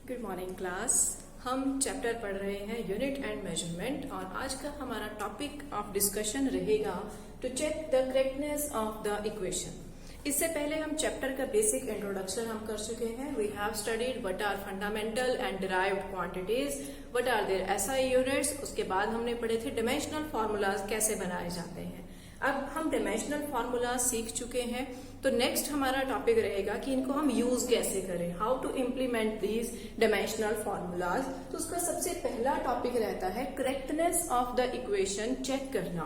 Good morning class. हम chapter पढ़ रहे हैं यूनिट एंड मेजरमेंट और आज का हमारा टॉपिक ऑफ डिस्कशन रहेगा to check the correctness of the equation. इससे पहले हम चैप्टर का बेसिक इंट्रोडक्शन हम कर चुके हैं। We have studied what are fundamental and derived quantities, what are their SI units. उसके बाद हमने पढ़े थे डिमेंशनल फार्मूलाज कैसे बनाए जाते हैं। अब हम डिमेंशनल फार्मूला सीख चुके हैं, तो नेक्स्ट हमारा टॉपिक रहेगा कि इनको हम यूज कैसे करें, how to implement these dimensional formulas. तो उसका सबसे पहला टॉपिक रहता है correctness of the equation check करना।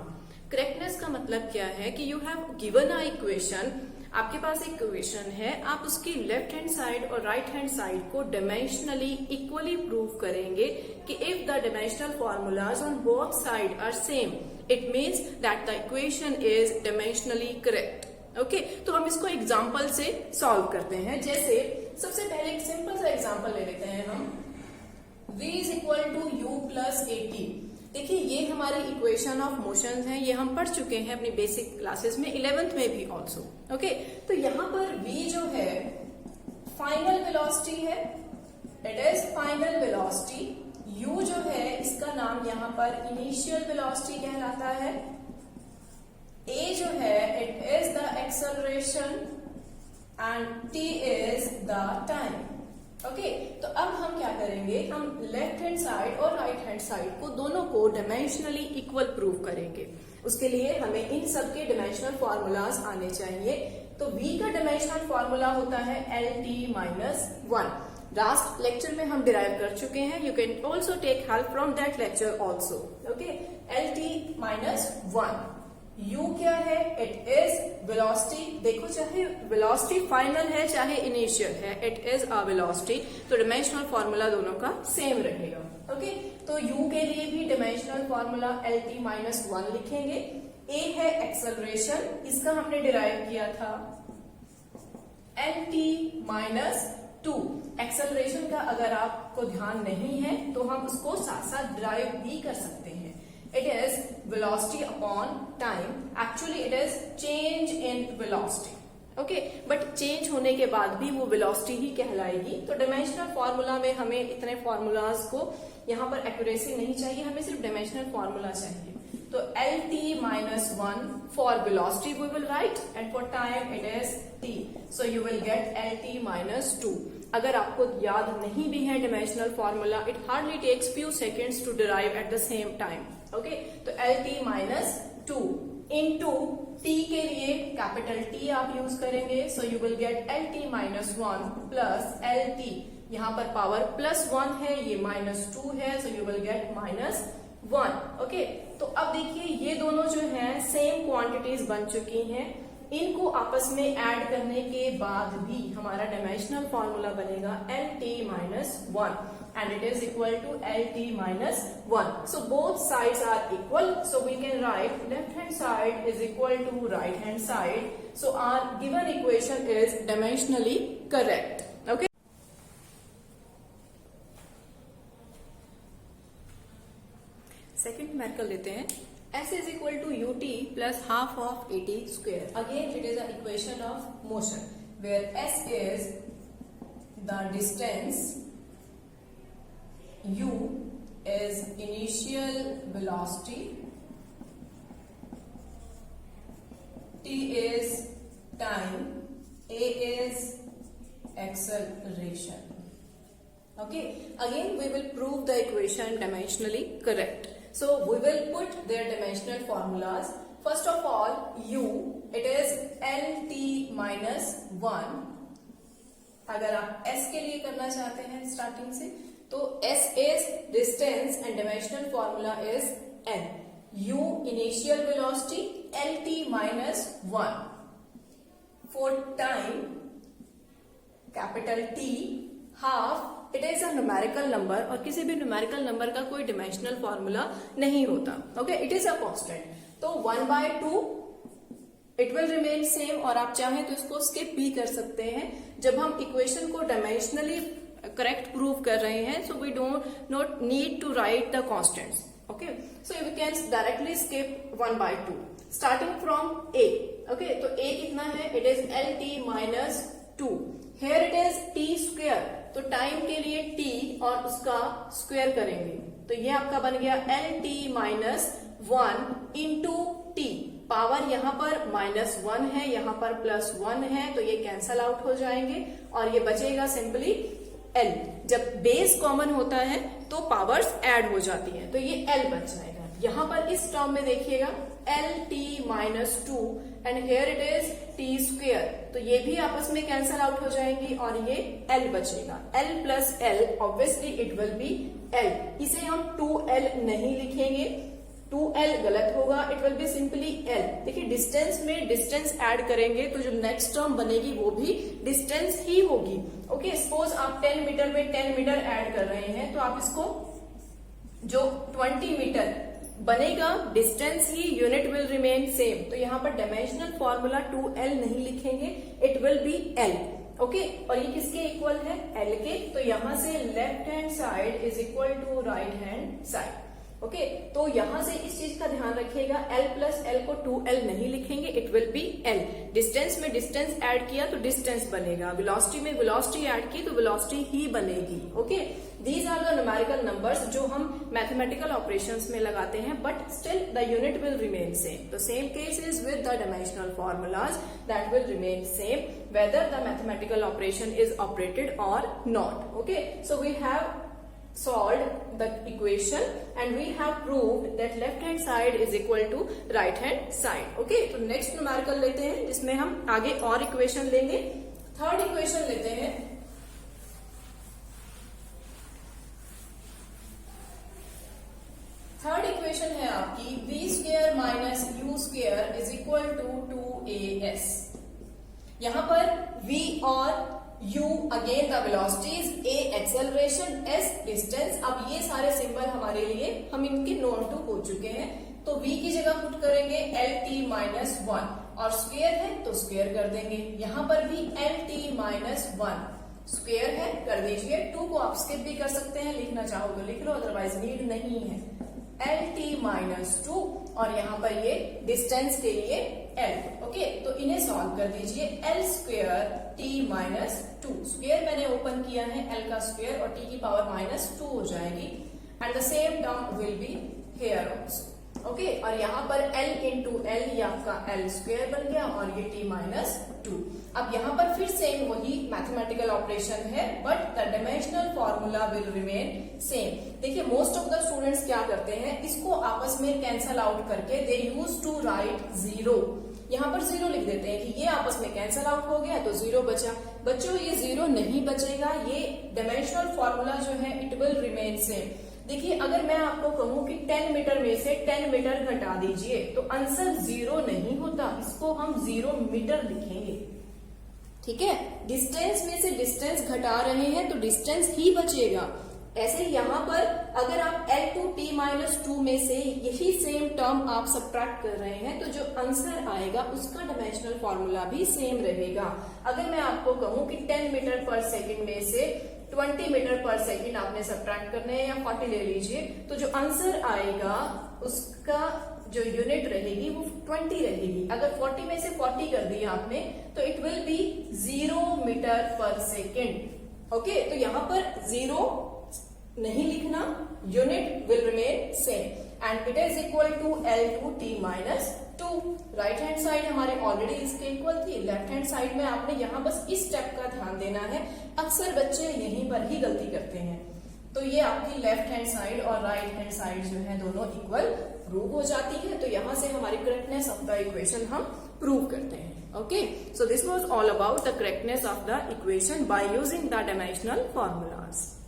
करेक्टनेस का मतलब क्या है कि you have given a equation, आपके पास एक इक्वेशन है, आप उसकी लेफ्ट हैंड साइड और राइट हैंड साइड को डायमेंशनली इक्वली प्रूव करेंगे कि if the dimensional formulas on both side are same it means that the equation is dimensionally correct. Okay, तो हम इसको एग्जाम्पल से सॉल्व करते हैं। जैसे सबसे पहले एक सिंपल सा एग्जाम्पल ले लेते हैं हम, v is equal to u plus 80। देखिए ये हमारी इक्वेशन ऑफ मोशन है, ये हम पढ़ चुके हैं अपनी बेसिक क्लासेस में, 11th में भी ऑल्सो। ओके, तो यहाँ पर v जो है फाइनल वेलोसिटी है, it is final velocity. u जो है इसका नाम यहाँ पर इनिशियल वेलोसिटी कहलाता है। a जो है it is the acceleration and t is the time. Okay, तो अब हम क्या करेंगे, हम लेफ्ट हैंड साइड और राइट हैंड साइड को दोनों को डायमेंशनली इक्वल प्रूव करेंगे। उसके लिए हमें इन सब के डायमेंशनल फॉर्मूलाज आने चाहिए। तो v का डायमेंशनल फॉर्मूला होता है LT-1। लास्ट लेक्चर में हम डिराइव कर चुके हैं, you can also take help from that lecture also. Okay, LT-1 u क्या है, इट इज वेलोसिटी। देखो चाहे वेलोसिटी फाइनल है चाहे इनिशियल है, इट इज अ वेलोसिटी, तो डायमेंशनल फॉर्मूला दोनों का सेम रहेगा। ओके, तो u के लिए भी डायमेंशनल फॉर्मूला LT-1 लिखेंगे। a है एक्सेलरेशन, इसका हमने डिराइव किया था LT-2। एक्सेलरेशन का अगर आपको ध्यान नहीं है तो हम उसको साथ साथ डिराइव भी कर सकते हैं। It is velocity upon time. Actually, it is change in velocity. Okay, but change होने के बाद भी वो velocity ही कहलाएगी। तो डायमेंशनल फार्मूला में हमें इतने फार्मूलाज को यहाँ पर एक्यूरेसी नहीं चाहिए, हमें सिर्फ डायमेंशनल फार्मूला चाहिए। तो LT-1 for velocity we will write and for time it is t. So you will get LT-2. अगर आपको याद नहीं भी है dimensional formula, it hardly takes few seconds to derive at the same time. Okay, तो LT-2 into t के लिए capital T आप यूज करेंगे। So you will get LT-1 plus LT, यहाँ पर पावर +1 है, ये -2 है, so you will get -1। Okay, तो अब देखिए ये दोनों जो हैं सेम क्वांटिटीज बन चुकी हैं। इनको आपस में ऐड करने के बाद भी हमारा डायमेंशनल फॉर्मूला बनेगा LT-1 and it is equal to LT-1. So both sides are equal, so we can write left hand side is equal to right hand side. So our given equation is dimensionally correct. Okay, second math कर लेते हैं। S is equal to ut plus half of 80 square. Again it is an equation of motion where S is the distance, u is initial velocity, t is time, a is acceleration. Okay, again we will prove the equation dimensionally correct. So we will put their dimensional formulas. First of all, u, it is LT-1. अगर आप s के लिए करना चाहते हैं starting से, तो s is distance and dimensional formula is n. u initial velocity, LT-1. For time, capital T, half, it is a numerical number और किसी भी न्यूमेरिकल नंबर का कोई डायमेंशनल फॉर्मूला नहीं होता। Okay, it is a constant, तो 1/2 it will remain same, और आप चाहें तो इसको स्किप भी कर सकते हैं। जब हम इक्वेशन को डायमेंशनली करेक्ट प्रूव कर रहे हैं, so we don't not need to write the constants. Okay, so you can directly skip 1/2 starting from a। Okay, तो a कितना है, it is LT-2। Here it is t square square, तो time के लिए t और उसका square करेंगे तो ये आपका बन गया LT-1 इंटू टी। पावर यहाँ पर -1 है, यहाँ पर +1 है, तो ये कैंसल आउट हो जाएंगे और ये बचेगा सिंपली L। जब बेस कॉमन होता है तो पावर्स ऐड हो जाती हैं, तो ये L बच जाएगा। यहाँ पर इस टर्म में देखिएगा LT-2 and here it is t square, तो ये भी आपस में कैंसल आउट हो जाएंगी और ये L बचेगा। L plus L obviously it will B L। इसे हम 2L नहीं लिखेंगे, 2L गलत होगा, it will be simply L। देखिए डिस्टेंस में डिस्टेंस ऐड करेंगे तो जो नेक्स्ट टर्म बनेगी वो भी डिस्टेंस ही होगी। ओके, सपोज आप 10 मीटर में 10 मीटर ऐड कर रहे हैं तो आप इसको जो 20 मीटर बनेगा distance he unit will remain same, तो यहाँ पर डायमेंशनल फॉर्मूला 2L नहीं लिखेंगे, it will B L। Okay, और ये किसके इक्वल है? L के, तो यहां से left hand side is equal to right hand side. Okay, तो यहां से इस चीज का ध्यान रखिएगा, L प्लस L को 2L नहीं लिखेंगे, it will B L। Distance में डिस्टेंस ऐड किया तो डिस्टेंस बनेगा, वेलोसिटी में वेलोसिटी ऐड की तो वेलोसिटी ही बनेगी। Okay, these are the numerical numbers जो हम मैथमेटिकल ऑपरेशंस में लगाते हैं, but still the unit will remain same. तो same case is with the dimensional formulas, that will remain same whether the mathematical operation is operated or not. Okay, so we have solved the equation and we have proved that left hand side is equal to right hand side. Okay, तो next numerical लेते हैं जिसमें हम आगे और equation लेंगे। Third equation लेते हैं। थर्ड इक्वेशन है आपकी v square minus u square is equal to 2as। यहां पर v और u again the velocities, a acceleration, s distance. अब ये सारे सिंबल हमारे लिए हम इनके नोन टू हो चुके हैं, तो v की जगह पुट करेंगे LT-1 और स्क्वेयर है तो स्क्वेयर कर देंगे। यहां पर भी LT-1 स्क्वेयर है, कर दीजिए। 2 को आप स्किप भी कर सकते हैं, लिखना चाहो तो लिख लो, अदरवाइज नीड नहीं है। LT-2 और यहाँ पर ये डिस्टेंस के लिए L। ओके, तो इन्हें सॉल्व कर दीजिए। L स्क्वेयर T-2 स्क्वेयर मैंने ओपन किया है, L का स्क्वेयर और T की पावर -2 हो जाएगी and the same term will be here also. Okay, और यहाँ पर L इंटू L ये आपका L स्क्वेयर बन गया और ये T-2। अब यहाँ पर फिर सेम वही मैथमेटिकल ऑपरेशन है, but the dimensional formula will remain same. देखिए मोस्ट ऑफ द स्टूडेंट्स क्या करते हैं, इसको आपस में कैंसल आउट करके दे यूज टू राइट 0। यहाँ पर 0 लिख देते हैं कि ये आपस में कैंसल आउट हो गया तो 0 बचा। बच्चों ये 0 नहीं बचेगा, ये डायमेंशनल फॉर्मूला जो है इट विल रिमेन सेम। देखिए अगर मैं आपको कहूं कि 10 मीटर में से 10 मीटर घटा दीजिए तो आंसर 0 नहीं होता, इसको हम 0 मीटर लिखेंगे। ठीक है, डिस्टेंस में से डिस्टेंस घटा रहे हैं तो डिस्टेंस ही बचेगा। ऐसे यहाँ पर अगर आप L2T-2 में से यही सेम टर्म आप सब्ट्रैक्ट कर रहे हैं तो जो आंसर आएगा उसका डायमेंशनल फॉर्मूला भी सेम रहेगा। अगर मैं आपको कहूं कि 10 मीटर पर सेकंड में से 20 मीटर पर सेकंड आपने सब्ट्रैक्ट करने हैं या 40 ले लीजिए, तो जो आंसर आएगा उसका जो यूनिट रहेगी वो 20 रहेगी। अगर 40 में से 40 कर दिया आपने तो it will be 0 metre per second. Okay, तो यहाँ पर 0 नहीं लिखना, unit will remain same and it is equal to L2T-2। Right hand side हमारे ऑलरेडी इसके इक्वल थी, लेफ्ट हैंड साइड में आपने यहाँ बस इस स्टेप का ध्यान देना है। अक्सर बच्चे यहीं पर ही गलती करते हैं। तो ये आपकी लेफ्ट हैंड साइड और राइट हैंड साइड जो है दोनों इक्वल प्रूव हो जाती है, तो यहाँ से हमारी करेक्टनेस ऑफ द इक्वेशन हम प्रूव करते हैं। Okay, so this was all about the correctness of the equation by using the dimensional formulas.